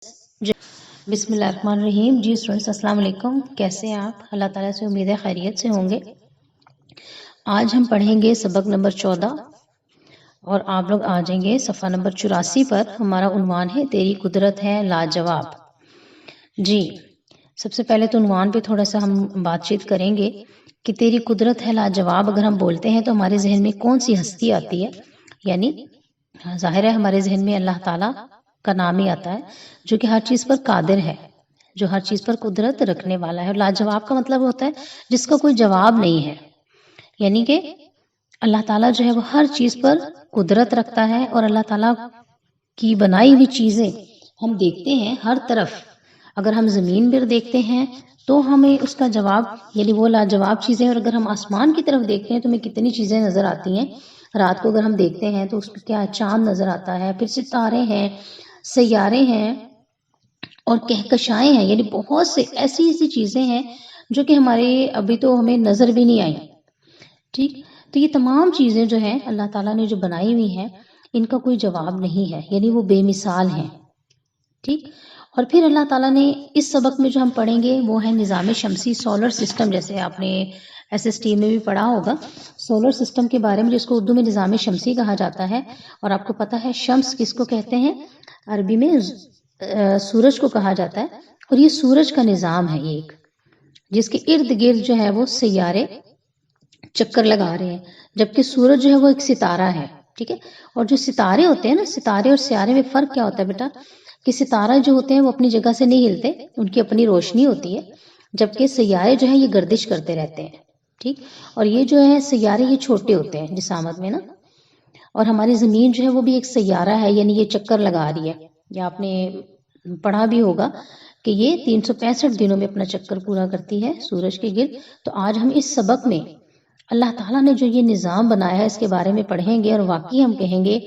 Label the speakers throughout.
Speaker 1: بسم اللہ الرحمن الرحیم. جی اسٹوڈنٹس السلام علیکم. کیسے ہیں آپ؟ اللہ تعالیٰ سے امید ہے خیریت سے ہوں گے. آج ہم پڑھیں گے سبق نمبر 14 اور آپ لوگ آ جائیں گے صفحہ نمبر 84 پر. ہمارا عنوان ہے تیری قدرت ہے لاجواب. جی سب سے پہلے تو عنوان پہ تھوڑا سا ہم بات چیت کریں گے کہ تیری قدرت ہے لاجواب. اگر ہم بولتے ہیں تو ہمارے ذہن میں کون سی ہستی آتی ہے؟ یعنی ظاہر ہے ہمارے ذہن میں اللہ تعالیٰ کا نام ہی آتا ہے جو کہ ہر چیز پر قادر ہے، جو ہر چیز پر قدرت رکھنے والا ہے. اور لاجواب کا مطلب ہوتا ہے جس کا کوئی جواب نہیں ہے. یعنی کہ اللہ تعالیٰ جو ہے وہ ہر چیز پر قدرت رکھتا ہے اور اللہ تعالیٰ کی بنائی ہوئی چیزیں ہم دیکھتے ہیں ہر طرف. اگر ہم زمین پر دیکھتے ہیں تو ہمیں اس کا جواب یعنی وہ لاجواب چیزیں، اور اگر ہم آسمان کی طرف دیکھتے ہیں تو ہمیں کتنی چیزیں نظر آتی ہیں. رات کو اگر ہم دیکھتے ہیں تو اس میں کیا چاند نظر آتا ہے، پھر ستارے ہیں، سیارے ہیں اور کہکشائیں ہیں. یعنی بہت سے ایسی چیزیں ہیں جو کہ ہمارے ابھی تو ہمیں نظر بھی نہیں آئی. ٹھیک، تو یہ تمام چیزیں جو ہیں اللہ تعالیٰ نے جو بنائی ہوئی ہیں ان کا کوئی جواب نہیں ہے، یعنی وہ بے مثال ہیں. ٹھیک، اور پھر اللہ تعالیٰ نے اس سبق میں جو ہم پڑھیں گے وہ ہے نظام شمسی، سولر سسٹم. جیسے آپ نے SST میں بھی پڑھا ہوگا سولر سسٹم کے بارے میں، جس کو اردو میں نظام شمسی کہا جاتا ہے. اور آپ کو پتہ ہے شمس کس کو کہتے ہیں؟ عربی میں سورج کو کہا جاتا ہے. اور یہ سورج کا نظام ہے ایک، جس کے ارد گرد جو ہے وہ سیارے چکر لگا رہے ہیں، جبکہ سورج جو ہے وہ ایک ستارہ ہے. ٹھیک ہے، اور جو ستارے ہوتے ہیں نا، ستارے اور سیارے میں فرق کیا ہوتا ہے بیٹا؟ کہ ستارہ جو ہوتے ہیں وہ اپنی جگہ سے نہیں ہلتے، ان کی اپنی روشنی ہوتی ہے، جبکہ سیارے جو ہیں یہ گردش کرتے رہتے ہیں. ٹھیک، اور یہ جو ہے سیارے یہ چھوٹے ہوتے ہیں جسامت میں نا. اور ہماری زمین جو ہے وہ بھی ایک سیارہ ہے، یعنی یہ چکر لگا رہی ہے. یا آپ نے پڑھا بھی ہوگا کہ یہ 365 دنوں میں اپنا چکر پورا کرتی ہے سورج کے گرد. تو آج ہم اس سبق میں اللہ تعالیٰ نے جو یہ نظام بنایا ہے اس کے بارے میں پڑھیں گے، اور واقعی ہم کہیں گے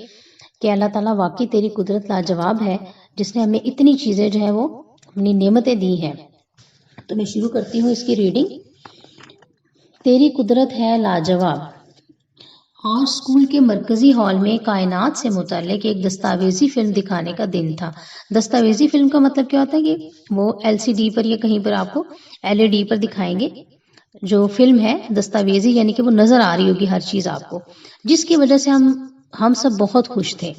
Speaker 1: کہ اللہ تعالیٰ واقعی تیری قدرت لاجواب ہے، جس نے ہمیں اتنی چیزیں جو ہیں وہ اپنی نعمتیں دی ہیں. تو میں شروع کرتی ہوں اس کی ریڈنگ. تیری قدرت ہے لاجواب. آج اسکول کے مرکزی ہال میں کائنات سے متعلق ایک دستاویزی فلم دکھانے کا دن تھا. دستاویزی فلم کا مطلب کیا ہوتا ہے کہ وہ LCD پر یا کہیں پر آپ کو LED پر دکھائیں گے. جو فلم ہے دستاویزی یعنی کہ وہ نظر آ رہی ہوگی ہر چیز آپ کو، جس کی وجہ سے ہم سب بہت خوش تھے.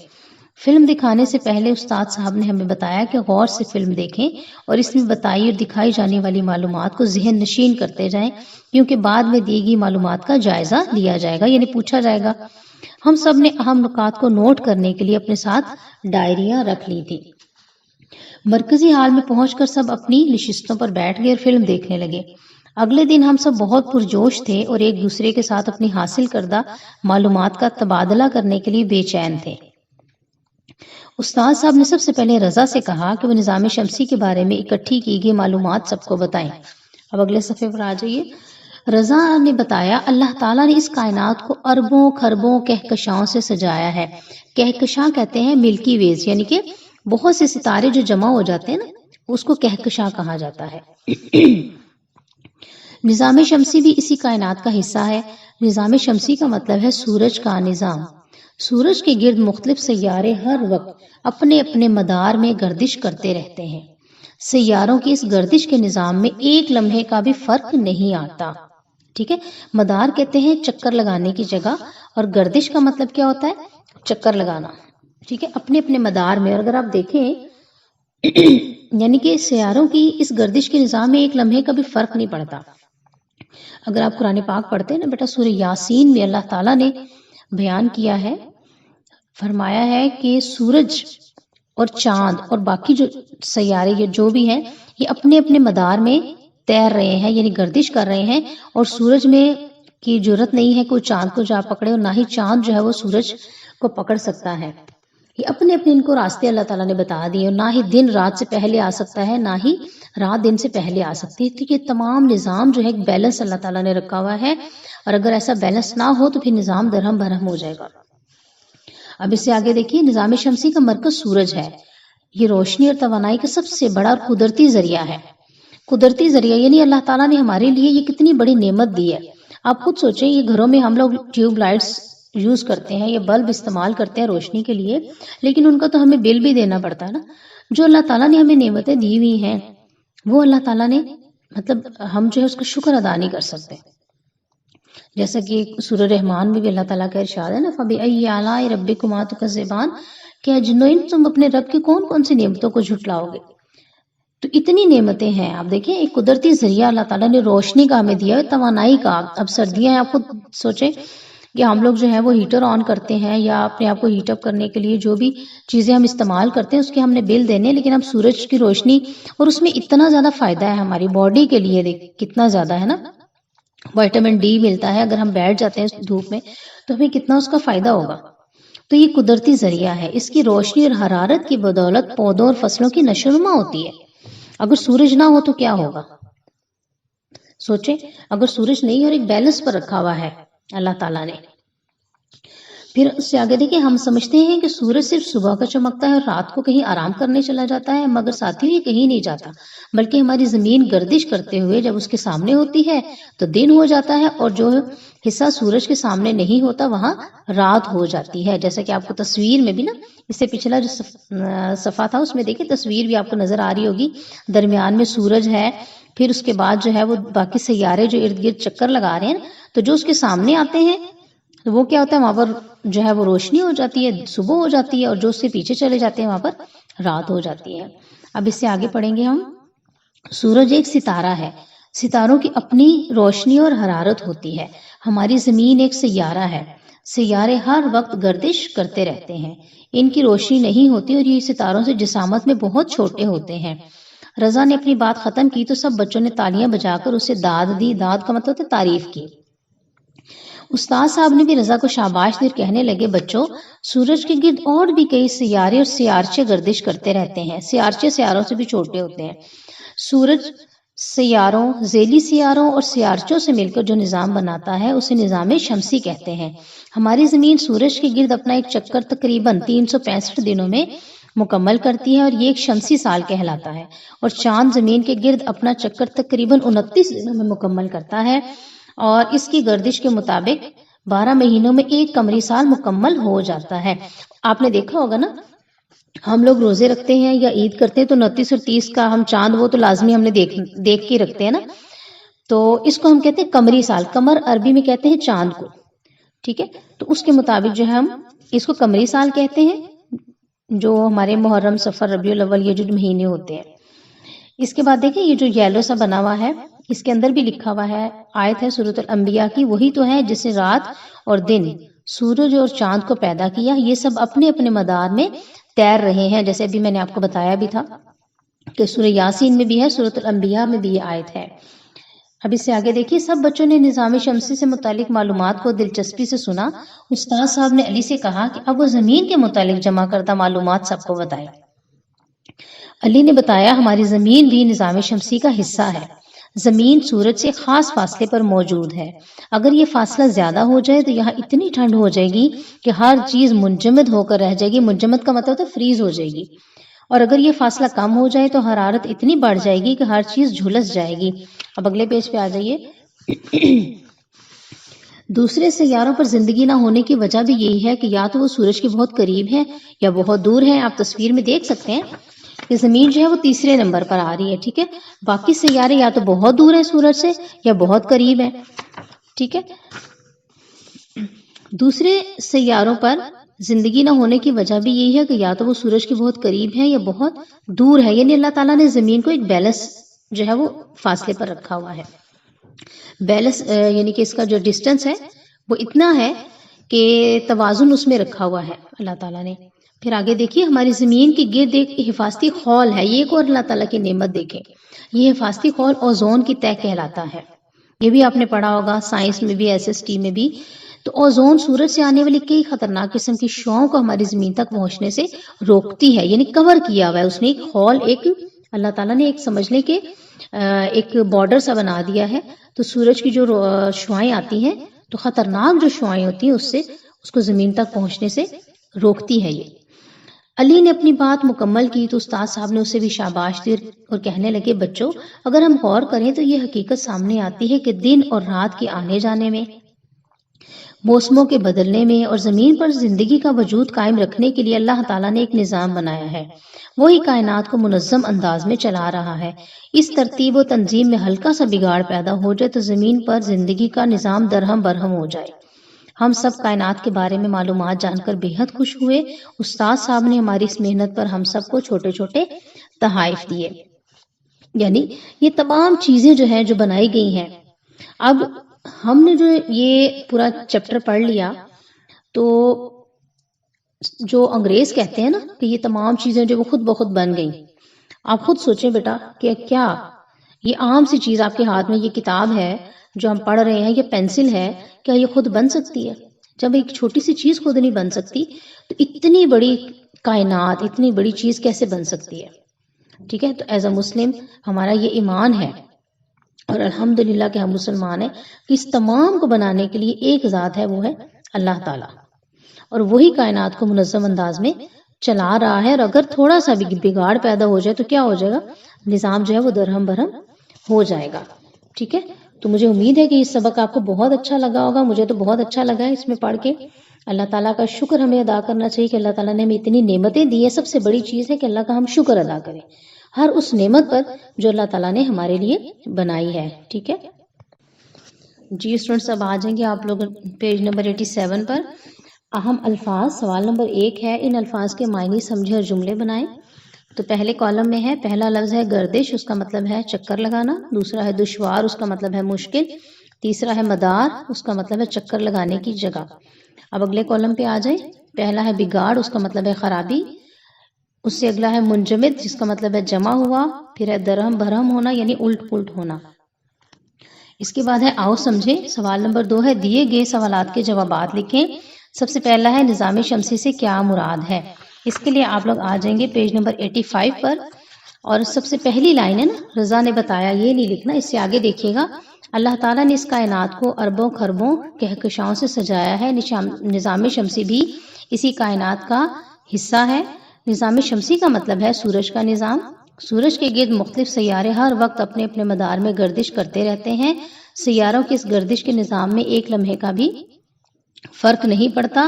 Speaker 1: فلم دکھانے سے پہلے استاد صاحب نے ہمیں بتایا کہ غور سے فلم دیکھیں اور اس میں بتائی اور دکھائی جانے والی معلومات کو ذہن نشین کرتے جائیں، کیونکہ بعد میں دی گئی معلومات کا جائزہ لیا جائے گا، یعنی پوچھا جائے گا. ہم سب نے اہم نکات کو نوٹ کرنے کے لیے اپنے ساتھ ڈائریاں رکھ لی تھی. مرکزی ہال میں پہنچ کر سب اپنی نشستوں پر بیٹھ گئے اور فلم دیکھنے لگے. اگلے دن ہم سب بہت پرجوش تھے اور ایک دوسرے کے ساتھ اپنی حاصل کردہ معلومات کا تبادلہ کرنے کے لیے بے چین تھے. استاد صاحب نے سب سے پہلے رضا سے کہا کہ وہ نظام شمسی کے بارے میں اکٹھی کی گئی معلومات سب کو بتائیں. اب اگلے صفحے پر آ جائیے. رضا نے بتایا اللہ تعالیٰ نے اس کائنات کو اربوں خربوں کہکشاؤں سے سجایا ہے. کہکشاں کہتے ہیں ملکی ویز، یعنی کہ بہت سے ستارے جو جمع ہو جاتے ہیں نا، اس کو کہکشاں کہا جاتا ہے. نظام شمسی بھی اسی کائنات کا حصہ ہے. نظام شمسی کا مطلب ہے سورج کا نظام. سورج کے گرد مختلف سیارے ہر وقت اپنے اپنے مدار میں گردش کرتے رہتے ہیں. سیاروں کی اس گردش کے نظام میں ایک لمحے کا بھی فرق نہیں آتا. ٹھیک ہے، مدار کہتے ہیں چکر لگانے کی جگہ، اور گردش کا مطلب کیا ہوتا ہے؟ چکر لگانا. ٹھیک ہے، اپنے اپنے مدار میں. اور اگر آپ دیکھیں یعنی کہ سیاروں کی اس گردش کے نظام میں ایک لمحے کا بھی فرق نہیں پڑتا. اگر آپ قرآن پاک پڑھتے ہیں نا بیٹا، سورہ یاسین میں اللہ تعالیٰ نے بیان کیا ہے، فرمایا ہے کہ سورج اور چاند اور باقی جو سیارے یہ جو بھی ہیں یہ اپنے اپنے مدار میں تیر رہے ہیں، یعنی گردش کر رہے ہیں. اور سورج میں کی جرت نہیں ہے کوئی چاند کو جا پکڑے، اور نہ ہی چاند جو ہے وہ سورج کو پکڑ سکتا ہے. یہ اپنے اپنے ان کو راستے اللہ تعالیٰ نے بتا دیے، اور نہ ہی دن رات سے پہلے آ سکتا ہے، نہ ہی رات دن سے پہلے آ سکتی ہے. تو یہ تمام نظام جو ہے ایک بیلنس اللہ تعالیٰ نے رکھا ہوا ہے، اور اگر ایسا بیلنس نہ ہو تو پھر نظام درہم برہم ہو جائے گا. اب اس سے آگے دیکھیے، نظام شمسی کا مرکز سورج ہے. یہ روشنی اور توانائی کا سب سے بڑا اور قدرتی ذریعہ ہے. قدرتی ذریعہ یعنی اللہ تعالیٰ نے ہمارے لیے یہ کتنی بڑی نعمت دی ہے. آپ خود سوچیں، یہ گھروں میں ہم لوگ ٹیوب لائٹس یوز کرتے ہیں یا بلب استعمال کرتے ہیں روشنی کے لیے، لیکن ان کا تو ہمیں بل بھی دینا پڑتا ہے نا. جو اللہ تعالیٰ نے ہمیں نعمتیں دی ہوئی ہیں وہ اللہ تعالیٰ نے مطلب ہم جو ہے اس کا شکر ادا نہیں کر سکتے. جیسا کہ سورہ رحمان میں بھی اللہ تعالیٰ کا ارشاد ہے نا، فَبِأَيِّ آلَاءِ رَبِّكُمَا تُكَذِّبَانِ، کہ جنوین تم اپنے رب کی کون کون سی نعمتوں کو جھٹلاؤ گے. تو اتنی نعمتیں ہیں. آپ دیکھیں ایک قدرتی ذریعہ اللہ تعالیٰ نے روشنی کا ہمیں دیا ہے، توانائی کا. اب سردیاں ہیں، آپ خود سوچیں کہ ہم لوگ جو ہے وہ ہیٹر آن کرتے ہیں یا اپنے آپ کو ہیٹ اپ کرنے کے لیے جو بھی چیزیں ہم استعمال کرتے ہیں اس کے ہم نے بل دینے، لیکن اب سورج کی روشنی، اور اس میں اتنا زیادہ فائدہ ہے ہماری باڈی کے لیے، دیکھ کتنا زیادہ ہے نا. وائٹامن ڈی ملتا ہے، اگر ہم بیٹھ جاتے ہیں دھوپ میں تو ہمیں کتنا اس کا فائدہ ہوگا. تو یہ قدرتی ذریعہ ہے. اس کی روشنی اور حرارت کی بدولت پودوں اور فصلوں کی نشو و نما ہوتی ہے. اگر سورج نہ ہو تو کیا ہوگا؟ سوچیں، اگر سورج نہیں اور ایک بیلنس پر رکھا ہوا ہے اللہ تعالیٰ نے. پھر اس سے آگے دیکھیں، ہم سمجھتے ہیں کہ سورج صرف صبح کا چمکتا ہے اور رات کو کہیں آرام کرنے چلا جاتا ہے، مگر ساتھی یہ کہیں نہیں جاتا، بلکہ ہماری زمین گردش کرتے ہوئے جب اس کے سامنے ہوتی ہے تو دن ہو جاتا ہے، اور جو حصہ سورج کے سامنے نہیں ہوتا وہاں رات ہو جاتی ہے. جیسا کہ آپ کو تصویر میں بھی نا، اس سے پچھلا جو صفحہ تھا اس میں دیکھیں تصویر بھی آپ کو نظر آ رہی ہوگی، درمیان میں سورج ہے، پھر اس کے بعد جو ہے وہ باقی سیارے جو ارد گرد چکر لگا رہے ہیں، تو جو اس کے سامنے آتے ہیں تو وہ کیا ہوتا ہے، وہاں پر جو ہے وہ روشنی ہو جاتی ہے، صبح ہو جاتی ہے، اور جو اس سے پیچھے چلے جاتے ہیں وہاں پر رات ہو جاتی ہے. اب اس سے آگے پڑھیں گے ہم. سورج ایک ستارہ ہے. ستاروں کی اپنی روشنی اور حرارت ہوتی ہے. ہماری زمین ایک سیارہ ہے. سیارے ہر وقت گردش کرتے رہتے ہیں. ان کی روشنی نہیں ہوتی اور یہ ستاروں سے جسامت میں بہت چھوٹے ہوتے ہیں. رضا نے اپنی بات ختم کی تو سب بچوں نے تالیاں بجا کر اسے داد دی. داد کا مطلب ہے تعریف کی. استاد صاحب نے بھی رضا کو شاباش دی اور کہنے لگے، بچوں، سورج کے گرد اور بھی کئی سیارے اور سیارچے گردش کرتے رہتے ہیں. سیارچے سیاروں سے بھی چھوٹے ہوتے ہیں. سورج سیاروں، ذیلی سیاروں اور سیارچوں سے مل کر جو نظام بناتا ہے اسے نظام شمسی کہتے ہیں. ہماری زمین سورج کے گرد اپنا ایک چکر تقریباً 365 دنوں میں مکمل کرتی ہے اور یہ ایک شمسی سال کہلاتا ہے. اور چاند زمین کے گرد اپنا چکر تقریباً 29 دنوں میں مکمل کرتا ہے، اور اس کی گردش کے مطابق 12 مہینوں میں ایک قمری سال مکمل ہو جاتا ہے. آپ نے دیکھا ہوگا نا، ہم لوگ روزے رکھتے ہیں یا عید کرتے ہیں تو 29 اور 30 کا ہم چاند، وہ تو لازمی ہم نے دیکھ کے رکھتے ہیں نا، تو اس کو ہم کہتے ہیں قمری سال. قمر عربی میں کہتے ہیں چاند کو، ٹھیک ہے. تو اس کے مطابق جو ہے ہم اس کو قمری سال کہتے ہیں، جو ہمارے محرم، صفر، ربیع الاول یہ جو مہینے ہوتے ہیں. اس کے بعد دیکھیں یہ جو یلو سا بنا ہوا ہے، اس کے اندر بھی لکھا ہوا ہے، آیت ہے سورۃ الانبیاء کی، وہی تو ہے جس نے رات اور دن، سورج اور چاند کو پیدا کیا. یہ سب اپنے اپنے مدار میں تیر رہے ہیں. جیسے ابھی میں نے آپ کو بتایا بھی تھا کہ سورہ یاسین میں بھی ہے، سورۃ الانبیاء میں بھی یہ آیت ہے. اب اس سے آگے دیکھیے، سب بچوں نے نظام شمسی سے متعلق معلومات کو دلچسپی سے سنا. استاد صاحب نے علی سے کہا کہ اب وہ زمین کے متعلق جمع کردہ معلومات سب کو بتائے. علی نے بتایا، ہماری زمین بھی نظام شمسی کا حصہ ہے. زمین سورج سے خاص فاصلے پر موجود ہے. اگر یہ فاصلہ زیادہ ہو جائے تو یہاں اتنی ٹھنڈ ہو جائے گی کہ ہر چیز منجمد ہو کر رہ جائے گی. منجمد کا مطلب ہے فریز ہو جائے گی. اور اگر یہ فاصلہ کم ہو جائے تو حرارت اتنی بڑھ جائے گی کہ ہر چیز جھلس جائے گی. اب اگلے پیج پہ آ جائیے. دوسرے سیاروں پر زندگی نہ ہونے کی وجہ بھی یہی ہے کہ یا تو وہ سورج کے بہت قریب ہے یا بہت دور ہے. آپ تصویر میں دیکھ سکتے ہیں کہ زمین جو ہے وہ تیسرے نمبر پر آ رہی ہے، ٹھیک ہے. باقی سیارے یا تو بہت دور ہیں سورج سے یا بہت قریب ہیں، ٹھیک ہے. دوسرے سیاروں پر زندگی نہ ہونے کی وجہ بھی یہی ہے کہ یا تو وہ سورج کے بہت قریب ہے یا بہت دور ہے. یعنی اللہ تعالیٰ نے زمین کو ایک بیلنس جو ہے وہ فاصلے پر رکھا ہوا ہے. بیلنس یعنی کہ اس کا جو ڈسٹنس ہے وہ اتنا ہے کہ توازن اس میں رکھا ہوا ہے اللہ تعالیٰ نے. پھر آگے دیکھیے، ہماری زمین کے گرد ایک حفاظتی خول ہے. یہ ایک اور اللہ تعالیٰ کی نعمت دیکھیں. یہ حفاظتی خول اوزون کی تہ کہلاتا ہے. یہ بھی آپ نے پڑھا ہوگا سائنس میں بھی، SST میں بھی. تو اوزون سورج سے آنے والی کئی خطرناک قسم کی شعاؤں کو ہماری زمین تک پہنچنے سے روکتی ہے. یعنی کور کیا ہوا ہے اس نے ایک خول، ایک اللہ تعالیٰ نے ایک سمجھ لیں کہ ایک بارڈر سا بنا دیا ہے. تو سورج کی جو شعائیں آتی ہیں تو خطرناک جو شعائیں ہوتی ہیں اس کو زمین تک پہنچنے سے روکتی ہے یہ. علی نے اپنی بات مکمل کی تو استاد صاحب نے اسے بھی شاباش دی اور کہنے لگے، بچوں، اگر ہم غور کریں تو یہ حقیقت سامنے آتی ہے کہ دن اور رات کے آنے جانے میں موسموں کے بدلنے میں اور زمین پر زندگی کا وجود قائم رکھنے کے لیے اللہ تعالیٰ نے ایک نظام بنایا ہے۔ وہی کائنات کو منظم انداز میں چلا رہا ہے۔ اس ترتیب و تنظیم میں ہلکا سا بگاڑ پیدا ہو جائے تو زمین پر زندگی کا نظام درہم برہم ہو جائے۔ ہم سب کائنات کے بارے میں معلومات جان کر بے حد خوش ہوئے۔ استاد صاحب نے ہماری اس محنت پر ہم سب کو چھوٹے چھوٹے تحائف دیے۔ یعنی یہ تمام چیزیں جو ہیں جو بنائی گئی ہیں، اب ہم نے جو یہ پورا چیپٹر پڑھ لیا تو جو انگریز کہتے ہیں نا کہ یہ تمام چیزیں جو وہ خود بخود بن گئیں، آپ خود سوچیں بیٹا کہ کیا یہ عام سی چیز آپ کے ہاتھ میں یہ کتاب ہے جو ہم پڑھ رہے ہیں، یہ پینسل ہے، کیا یہ خود بن سکتی ہے؟ جب ایک چھوٹی سی چیز خود نہیں بن سکتی تو اتنی بڑی کائنات، اتنی بڑی چیز کیسے بن سکتی ہے؟ ٹھیک ہے، تو ایز اے مسلم ہمارا یہ ایمان ہے اور الحمدللہ کہ ہم مسلمان ہیں کہ اس تمام کو بنانے کے لیے ایک ذات ہے، وہ ہے اللہ تعالیٰ، اور وہی کائنات کو منظم انداز میں چلا رہا ہے۔ اور اگر تھوڑا سا بھی بگاڑ پیدا ہو جائے تو کیا ہو جائے گا؟ نظام جو ہے وہ درہم برہم ہو جائے گا۔ ٹھیک ہے، تو مجھے امید ہے کہ یہ سبق آپ کو بہت اچھا لگا ہوگا۔ مجھے تو بہت اچھا لگا ہے اس میں پڑھ کے۔ اللہ تعالیٰ کا شکر ہمیں ادا کرنا چاہیے کہ اللہ تعالیٰ نے ہمیں اتنی نعمتیں دی ہیں۔ سب سے بڑی چیز ہے کہ اللہ کا ہم شکر ادا کریں ہر اس نعمت پر جو اللہ تعالیٰ نے ہمارے لیے بنائی ہے۔ ٹھیک ہے جی اسٹوڈنٹس، اب آ جائیں گے آپ لوگ پیج نمبر 87 پر۔ اہم الفاظ، سوال نمبر 1 ہے ان الفاظ کے معنی سمجھے اور جملے بنائیں۔ تو پہلے کالم میں ہے، پہلا لفظ ہے گردش، اس کا مطلب ہے چکر لگانا۔ دوسرا ہے دشوار، اس کا مطلب ہے مشکل۔ تیسرا ہے مدار، اس کا مطلب ہے چکر لگانے کی جگہ۔ اب اگلے کالم پہ آ جائیں۔ پہلا ہے بگاڑ، اس کا مطلب ہے خرابی۔ اس سے اگلا ہے منجمد، جس کا مطلب ہے جمع ہوا۔ پھر ہے درہم بھرہم ہونا، یعنی الٹ پلٹ ہونا۔ اس کے بعد ہے آؤ سمجھیں۔ سوال نمبر 2 ہے دیے گئے سوالات کے جوابات لکھیں۔ سب سے پہلا ہے نظام شمسی سے کیا مراد ہے؟ اس کے لیے آپ لوگ آ جائیں گے پیج نمبر 85 پر، اور سب سے پہلی لائن ہے نا، رضا نے بتایا، یہ نہیں لکھنا، اس سے آگے دیکھیے گا۔ اللہ تعالیٰ نے اس کائنات کو اربوں خربوں کہکشاؤں سے سجایا ہے۔ نظام شمسی بھی اسی کائنات کا حصہ ہے۔ نظام شمسی کا مطلب ہے سورج کا نظام۔ سورج کے گرد مختلف سیارے ہر وقت اپنے اپنے مدار میں گردش کرتے رہتے ہیں۔ سیاروں کی اس گردش کے نظام میں ایک لمحے کا بھی فرق نہیں پڑتا۔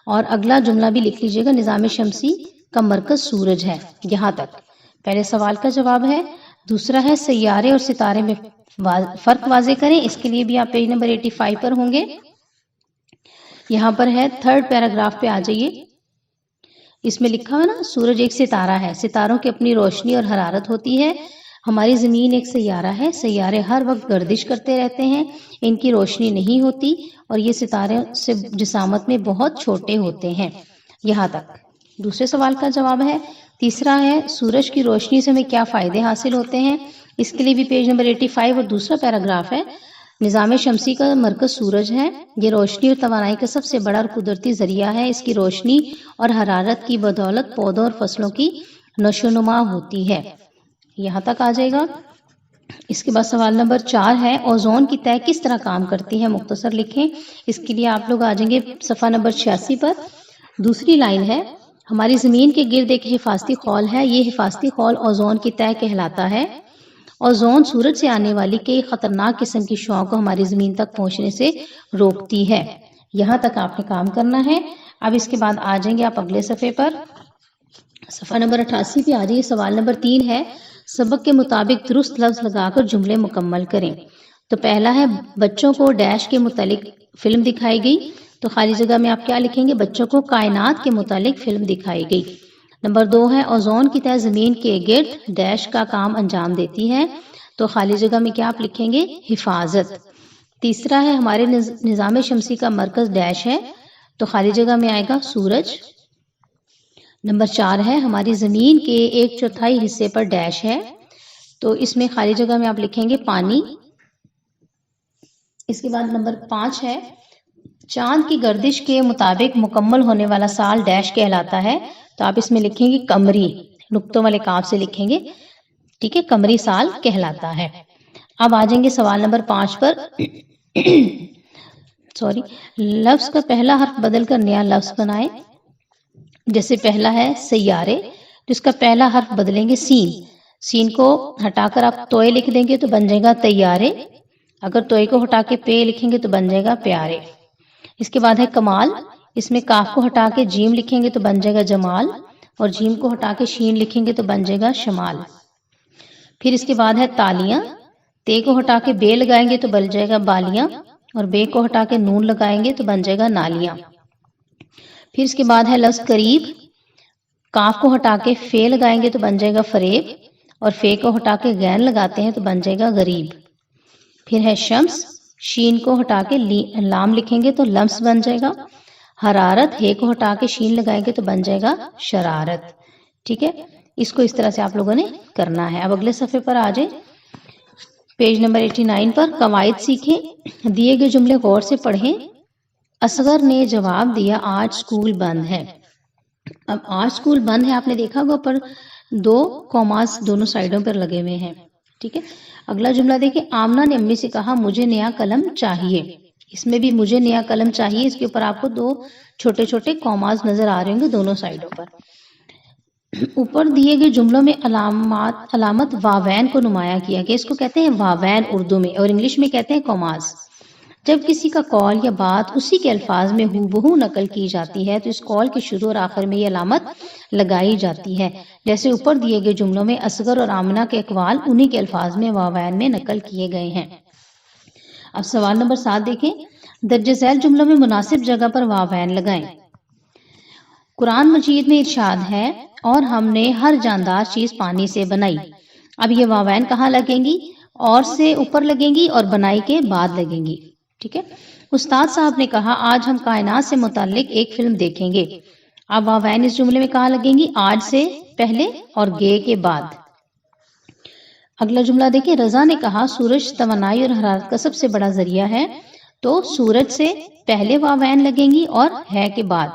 Speaker 1: اور اگلا جملہ بھی لکھ لیجئے گا، نظام شمسی کا مرکز سورج ہے۔ یہاں تک پہلے سوال کا جواب ہے۔ دوسرا ہے سیارے اور ستارے میں فرق واضح کریں۔ اس کے لیے بھی آپ پیج نمبر 85 پر ہوں گے۔ یہاں پر ہے 3rd پیراگراف پہ آ جائیے۔ اس میں لکھا ہوا نا، سورج ایک ستارہ ہے، ستاروں کی اپنی روشنی اور حرارت ہوتی ہے۔ ہماری زمین ایک سیارہ ہے، سیارے ہر وقت گردش کرتے رہتے ہیں، ان کی روشنی نہیں ہوتی اور یہ ستارے سے جسامت میں بہت چھوٹے ہوتے ہیں۔ یہاں تک دوسرے سوال کا جواب ہے۔ تیسرا ہے سورج کی روشنی سے ہمیں کیا فائدے حاصل ہوتے ہیں؟ اس کے لیے بھی پیج نمبر 85 اور دوسرا پیراگراف ہے۔ نظام شمسی کا مرکز سورج ہے، یہ روشنی اور توانائی کا سب سے بڑا اور قدرتی ذریعہ ہے۔ اس کی روشنی اور حرارت کی بدولت پودوں اور فصلوں کی نشو و نما ہوتی ہے۔ یہاں تک آ جائے گا۔ اس کے بعد سوال نمبر 4 ہے اوزون کی تہہ کس طرح کام کرتی ہے؟ مختصر لکھیں۔ اس کے لیے آپ لوگ آ جائیں گے صفحہ نمبر 86 پر۔ دوسری لائن ہے، ہماری زمین کے گرد ایک حفاظتی خول ہے، یہ حفاظتی خول اوزون کی تہہ کہلاتا ہے۔ اوزون سورج سے آنے والی کئی خطرناک قسم کی شعاؤں کو ہماری زمین تک پہنچنے سے روکتی ہے۔ یہاں تک آپ نے کام کرنا ہے۔ اب اس کے بعد آ جائیں گے آپ اگلے صفحے پر، صفحہ نمبر 88 پہ آ جائیے۔ سوال نمبر 3 ہے سبق کے مطابق درست لفظ لگا کر جملے مکمل کریں۔ تو پہلا ہے بچوں کو ڈیش کے متعلق فلم دکھائی گئی، تو خالی جگہ میں آپ کیا لکھیں گے؟ بچوں کو کائنات کے متعلق فلم دکھائی گئی۔ نمبر 2 ہے اوزون کی تہہ زمین کے گرد ڈیش کا کام انجام دیتی ہے، تو خالی جگہ میں کیا آپ لکھیں گے؟ حفاظت۔ تیسرا ہے ہمارے نظام شمسی کا مرکز ڈیش ہے، تو خالی جگہ میں آئے گا سورج۔ نمبر 4 ہے ہماری زمین کے 1/4 حصے پر ڈیش ہے، تو اس میں خالی جگہ میں آپ لکھیں گے پانی۔ اس کے بعد نمبر 5 ہے چاند کی گردش کے مطابق مکمل ہونے والا سال ڈیش کہلاتا ہے، تو آپ اس میں لکھیں گے قمری، نقطوں والے کاف سے لکھیں گے، ٹھیک ہے، قمری سال کہلاتا ہے۔ اب آ جائیں گے سوال نمبر 5 پر۔ لفظ کا پہلا حرف بدل کر نیا لفظ بنائیں۔ جیسے پہلا ہے سیارے، جس کا پہلا حرف بدلیں گے سین، سین کو ہٹا کر آپ توئے لکھ دیں گے تو بن جائے گا تیارے، اگر توئے کو ہٹا کے پے لکھیں گے تو بن جائے گا پیارے۔ اس کے بعد ہے کمال، اس میں کاف کو ہٹا کے جیم لکھیں گے تو بن جائے گا جمال، اور جیم کو ہٹا کے شین لکھیں گے تو بن جائے گا شمال۔ پھر اس کے بعد ہے تالیاں، تے کو ہٹا کے بے لگائیں گے تو بن جائے گا بالیاں، اور بے کو ہٹا کے نون لگائیں گے تو بن جائے گا نالیاں۔ پھر اس کے بعد ہے لفظ قریب، کاف کو ہٹا کے فے لگائیں گے تو بن جائے گا فریب، اور فے کو ہٹا کے غین لگاتے ہیں تو بن جائے گا غریب۔ پھر ہے شمس، شین کو ہٹا کے لام لکھیں گے تو لمس بن جائے گا۔ حرارت، ہے کو ہٹا کے شین لگائیں گے تو بن جائے گا شرارت۔ ٹھیک ہے، اس کو اس طرح سے آپ لوگوں نے کرنا ہے۔ اب اگلے صفحے پر آ جائیں، پیج نمبر 89 پر قواعد سیکھیں۔ دیے گئے جملے غور سے پڑھیں۔ اصغر نے جواب دیا آج اسکول بند ہے۔ اب آج اسکول بند ہے، آپ نے دیکھا ہوگا پر 2 کوماز دونوں سائڈوں پر لگے ہوئے ہیں۔ ٹھیک ہے، اگلا جملہ دیکھیں، آمنہ نے امی سے کہا مجھے نیا قلم چاہیے۔ اس میں بھی مجھے نیا قلم چاہیے، اس کے اوپر آپ کو 2 چھوٹے چھوٹے کوماز نظر آ رہے ہوں گے دونوں سائڈوں پر۔ اوپر دیے گئے جملوں میں علامت واوین کو نمایاں کیا گیا، اس کو کہتے ہیں واوین اردو میں، اور انگلش میں کہتے ہیں کوماز۔ جب کسی کا قول یا بات اسی کے الفاظ میں ہو بہو نقل کی جاتی ہے تو اس قول کے شروع اور آخر میں یہ علامت لگائی جاتی ہے، جیسے اوپر دیے گئے جملوں میں اصغر اور آمنہ کے اقوال انہی کے الفاظ میں واوین میں نقل کیے گئے ہیں۔ اب سوال نمبر 7 دیکھیں، درج ذیل جملوں میں مناسب جگہ پر واوین لگائیں۔ قرآن مجید میں ارشاد ہے اور ہم نے ہر جاندار چیز پانی سے بنائی۔ اب یہ واوین کہاں لگیں گی؟ اور سے اوپر لگیں گی اور بنائی کے بعد لگیں گی۔ ٹھیک ہے، استاد صاحب نے کہا آج ہم کائنات سے متعلق ایک فلم دیکھیں گے۔ اب واوین اس جملے میں کہاں لگیں گی؟ آج سے پہلے اور گے کے بعد۔ اگلا جملہ دیکھیں، رضا نے کہا سورج توانائی اور حرارت کا سب سے بڑا ذریعہ ہے، تو سورج سے پہلے واوین لگیں گی اور ہے کے بعد۔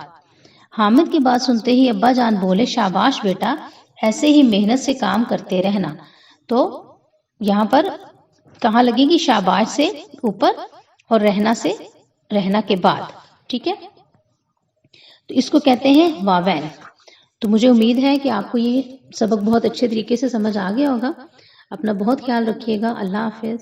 Speaker 1: حامد کی بات سنتے ہی ابا جان بولے شاباش بیٹا، ایسے ہی محنت سے کام کرتے رہنا۔ تو یہاں پر کہاں لگے گی؟ شاباش سے اوپر اور رہنا سے رہنا کے بعد۔ ٹھیک ہے، تو اس کو کہتے ہیں واوین۔ تو مجھے امید ہے کہ آپ کو یہ سبق بہت اچھے طریقے سے سمجھ آ گیا ہوگا۔ اپنا بہت خیال رکھیے گا۔ اللہ حافظ۔